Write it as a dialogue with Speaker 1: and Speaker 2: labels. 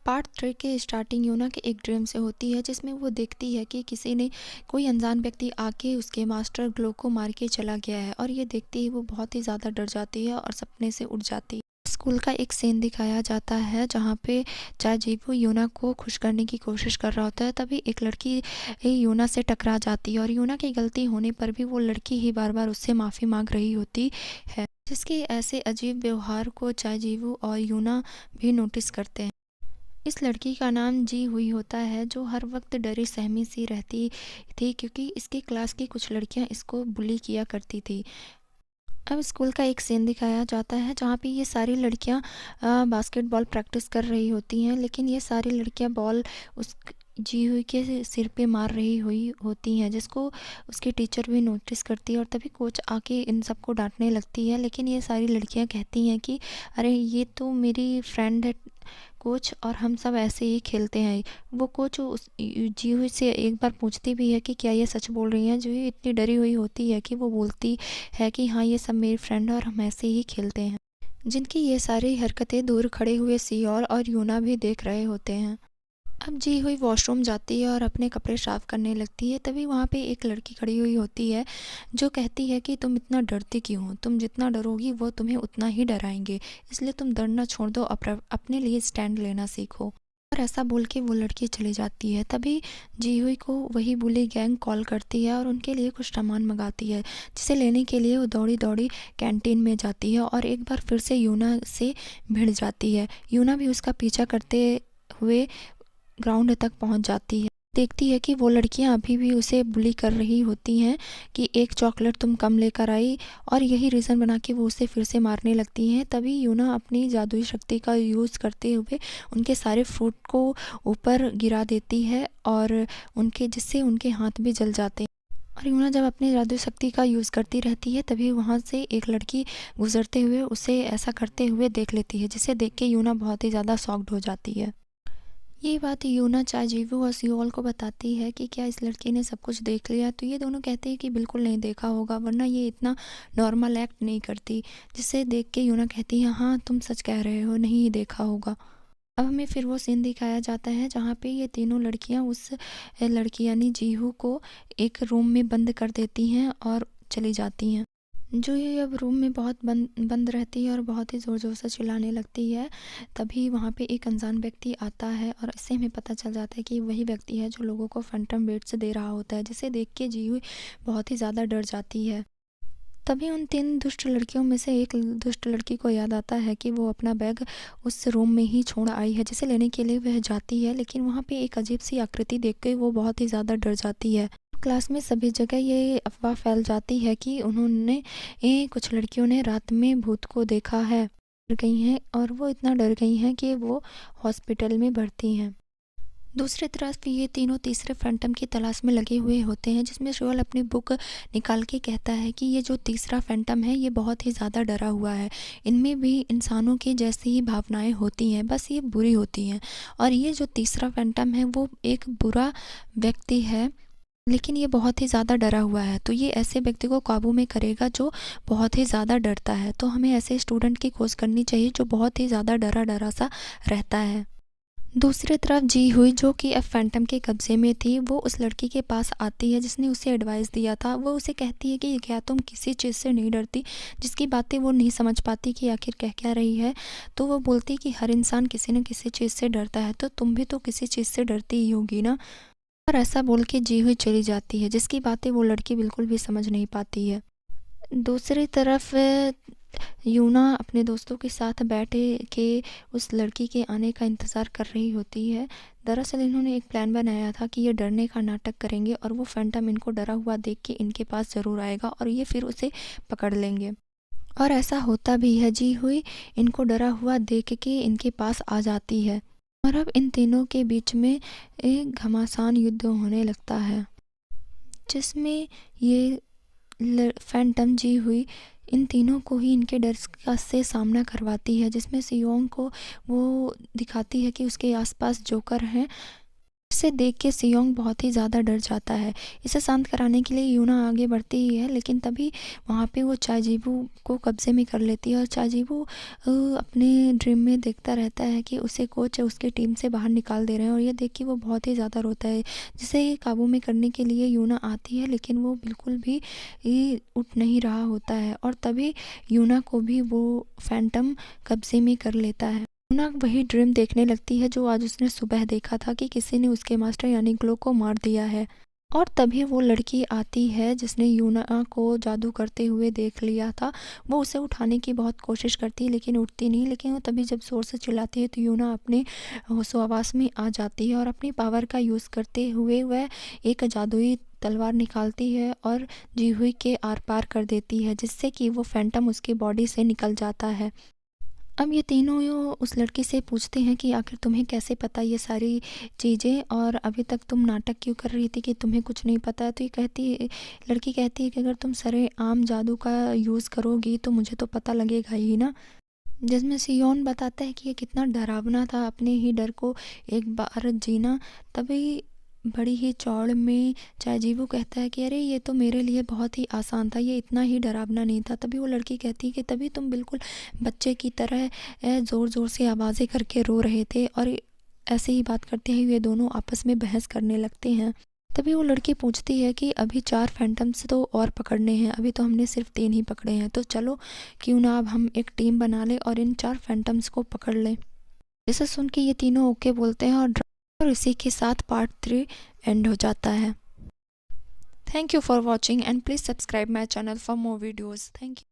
Speaker 1: Part 3 के starting यूना के एक ड्रीम से होती है जिसमें वो देखती है कि किसी ने कोई अनजान व्यक्ति आके उसके मास्टर ग्लो को मार के चला गया है और ये देखते ही वो बहुत ही ज़्यादा डर जाती है और सपने से उठ जाती है। स्कूल का एक सीन दिखाया जाता है जहाँ पे चाजीवू यूना को खुश करने की कोशिश कर रहा होता है। तभी एक लड़की यूना से टकरा जाती है और यूना की गलती होने पर भी वो लड़की ही बार बार उससे माफ़ी मांग रही होती है, जिसके ऐसे अजीब व्यवहार को चाजीवू और यूना भी नोटिस करते हैं। इस लड़की का नाम जी हुई होता है जो हर वक्त डरी सहमी सी रहती थी क्योंकि इसकी क्लास की कुछ लड़कियां इसको बुली किया करती थी। अब स्कूल का एक सीन दिखाया जाता है जहाँ पे ये सारी लड़कियां बास्केटबॉल प्रैक्टिस कर रही होती हैं, लेकिन ये सारी लड़कियां बॉल उस जी हुई के सिर पे मार रही हुई होती हैं, जिसको उसकी टीचर भी नोटिस करती है और तभी कोच आके इन सबको डांटने लगती है। लेकिन ये सारी लड़कियां कहती हैं कि अरे ये तो मेरी फ्रेंड है कोच, और हम सब ऐसे ही खेलते हैं। वो कोच उस जी हुई से एक बार पूछती भी है कि क्या ये सच बोल रही हैं। जो ये इतनी डरी हुई होती है कि वो बोलती है कि हाँ ये सब मेरी फ्रेंड है और हम ऐसे ही खेलते हैं। जिनकी ये सारी हरकतें दूर खड़े हुए सियोल और यूना भी देख रहे होते हैं। अब जी हुई वॉशरूम जाती है और अपने कपड़े साफ करने लगती है। तभी वहाँ पे एक लड़की खड़ी हुई होती है जो कहती है कि तुम इतना डरती क्यों हो, तुम जितना डरोगी वो तुम्हें उतना ही डराएंगे, इसलिए तुम डरना छोड़ दो, अपने लिए स्टैंड लेना सीखो। और ऐसा बोल के वो लड़की चली जाती है। तभी जी हुई को वही बुली गैंग कॉल करती है और उनके लिए कुछ सामान मंगाती है, जिसे लेने के लिए वो दौड़ी दौड़ी कैंटीन में जाती है और एक बार फिर से यूना से भिड़ जाती है। यूना भी उसका पीछा करते हुए ग्राउंड तक पहुंच जाती है। देखती है कि वो लड़कियां अभी भी उसे बुली कर रही होती हैं कि एक चॉकलेट तुम कम लेकर आई, और यही रीज़न बना के वो उसे फिर से मारने लगती हैं। तभी यूना अपनी जादुई शक्ति का यूज़ करते हुए उनके सारे फ्रूट को ऊपर गिरा देती है और उनके जिससे उनके हाथ भी जल जाते हैं। और यूना जब अपनी जादुई शक्ति का यूज़ करती रहती है तभी वहाँ से एक लड़की गुजरते हुए उसे ऐसा करते हुए देख लेती है, जिसे देख के यूना बहुत ही ज़्यादा शॉक्ड हो जाती है। ये बात यूना चाजीवू और सियोल को बताती है कि क्या इस लड़की ने सब कुछ देख लिया, तो ये दोनों कहते हैं कि बिल्कुल नहीं देखा होगा, वरना ये इतना नॉर्मल एक्ट नहीं करती। जिसे देख के यूना कहती है हाँ तुम सच कह रहे हो, नहीं ही देखा होगा। अब हमें फिर वो सीन दिखाया जाता है जहाँ पे ये तीनों लड़कियाँ उस लड़की यानी जीहू को एक रूम में बंद कर देती हैं और चली जाती हैं। जो ये अब रूम में बहुत बंद बंद रहती है और बहुत ही ज़ोर-ज़ोर से चिल्लाने लगती है। तभी वहाँ पे एक अनजान व्यक्ति आता है और इससे हमें पता चल जाता है कि वही व्यक्ति है जो लोगों को फैंटम बेड्स दे रहा होता है, जिसे देख के जीहू बहुत ही ज़्यादा डर जाती है। तभी उन 3 दुष्ट लड़कियों में से एक दुष्ट लड़की को याद आता है कि वो अपना बैग उस रूम में ही छोड़ आई है, जिसे लेने के लिए वह जाती है, लेकिन वहाँ पे एक अजीब-सी आकृति देख के वो बहुत ही ज़्यादा डर जाती है। क्लास में सभी जगह ये अफ़वाह फैल जाती है कि कुछ लड़कियों ने रात में भूत को देखा है। डर गई हैं और वो इतना डर गई हैं कि वो हॉस्पिटल में भर्ती हैं। दूसरी तरफ ये तीनों तीसरे फैंटम की तलाश में लगे हुए होते हैं, जिसमें शोल अपनी बुक निकाल के कहता है कि ये जो तीसरा फैंटम है ये बहुत ही ज़्यादा डरा हुआ है। इनमें भी इंसानों की जैसी ही भावनाएं होती हैं, बस ये बुरी होती हैं। और ये जो तीसरा फैंटम है वो एक बुरा व्यक्ति है, लेकिन ये बहुत ही ज़्यादा डरा हुआ है, तो ये ऐसे व्यक्ति को काबू में करेगा जो बहुत ही ज़्यादा डरता है। तो हमें ऐसे स्टूडेंट की खोज करनी चाहिए जो बहुत ही ज़्यादा डरा डरा सा रहता है। दूसरी तरफ जी हुई जो कि अब फैंटम के कब्जे में थी, वो उस लड़की के पास आती है जिसने उसे एडवाइस दिया था। वो उसे कहती है कि क्या तुम किसी चीज़ से नहीं डरती, जिसकी बातें वो नहीं समझ पाती कि आखिर कह क्या रही है। तो वो बोलती कि हर इंसान किसी न किसी चीज़ से डरता है, तो तुम भी तो किसी चीज़ से डरती ही होगी ना। और ऐसा बोल के जी हुई चली जाती है, जिसकी बातें वो लड़की बिल्कुल भी समझ नहीं पाती है। दूसरी तरफ यूना अपने दोस्तों के साथ बैठे के उस लड़की के आने का इंतज़ार कर रही होती है। दरअसल इन्होंने एक प्लान बनाया था कि ये डरने का नाटक करेंगे और वो फैंटम इनको डरा हुआ देख के इनके पास ज़रूर आएगा और ये फिर उसे पकड़ लेंगे। और ऐसा होता भी है, जी हुई इनको डरा हुआ देख के इनके पास आ जाती है और अब इन तीनों के बीच में एक घमासान युद्ध होने लगता है, जिसमें ये फैंटम जी हुई इन तीनों को ही इनके डर का से सामना करवाती है, जिसमें सियोंग को वो दिखाती है कि उसके आसपास जोकर हैं इसे देख के सियोंग बहुत ही ज़्यादा डर जाता है। इसे शांत कराने के लिए यूना आगे बढ़ती ही है, लेकिन तभी वहाँ पे वो चाजीबू को कब्ज़े में कर लेती है और चाजीबू अपने ड्रीम में देखता रहता है कि उसे कोच उसकी टीम से बाहर निकाल दे रहे हैं और ये देख के वो बहुत ही ज़्यादा रोता है, जिसे काबू में करने के लिए यूना आती है, लेकिन वो बिल्कुल भी उठ नहीं रहा होता है और तभी यूना को भी वो फैंटम कब्ज़े में कर लेता है। यूना वही ड्रीम देखने लगती है जो आज उसने सुबह देखा था कि किसी ने उसके मास्टर यानी ग्लो को मार दिया है। और तभी वो लड़की आती है जिसने यूना को जादू करते हुए देख लिया था। वो उसे उठाने की बहुत कोशिश करती है लेकिन उठती नहीं, लेकिन वो तभी जब ज़ोर से चिल्लाती है तो यूना अपने होशो-हवास में आ जाती है और अपनी पावर का यूज़ करते हुए वह एक जादुई तलवार निकालती है और जीहुई के आर-पार कर देती है, जिससे कि वो फैंटम उसकी बॉडी से निकल जाता है। अब ये तीनों उस लड़की से पूछते हैं कि आखिर तुम्हें कैसे पता ये सारी चीज़ें और अभी तक तुम नाटक क्यों कर रही थी कि तुम्हें कुछ नहीं पता है। तो ये लड़की कहती है कि अगर तुम सरेआम जादू का यूज़ करोगी तो मुझे तो पता लगेगा ही ना। जिसमें सियोन बताता है कि ये कितना डरावना था अपने ही डर को एक बार जीना। तभी बड़ी ही चौड़ में चाजीवू कहता है कि अरे ये तो मेरे लिए बहुत ही आसान था, ये इतना ही डरावना नहीं था। तभी वो लड़की कहती है कि तभी तुम बिल्कुल बच्चे की तरह ज़ोर ज़ोर से आवाज़ें करके रो रहे थे और ऐसे ही बात करते हुए ये दोनों आपस में बहस करने लगते हैं। तभी वो लड़की पूछती है कि अभी 4 फैंटम्स तो और पकड़ने हैं, अभी तो हमने सिर्फ 3 ही पकड़े हैं, तो चलो क्यों ना अब हम एक टीम बना लें और इन 4 फैंटम्स को पकड़ लें। जिसे सुन के ये तीनों ओके बोलते हैं और इसी के साथ पार्ट 3 एंड हो जाता है। Thank you for watching and please subscribe my channel for more videos. Thank you.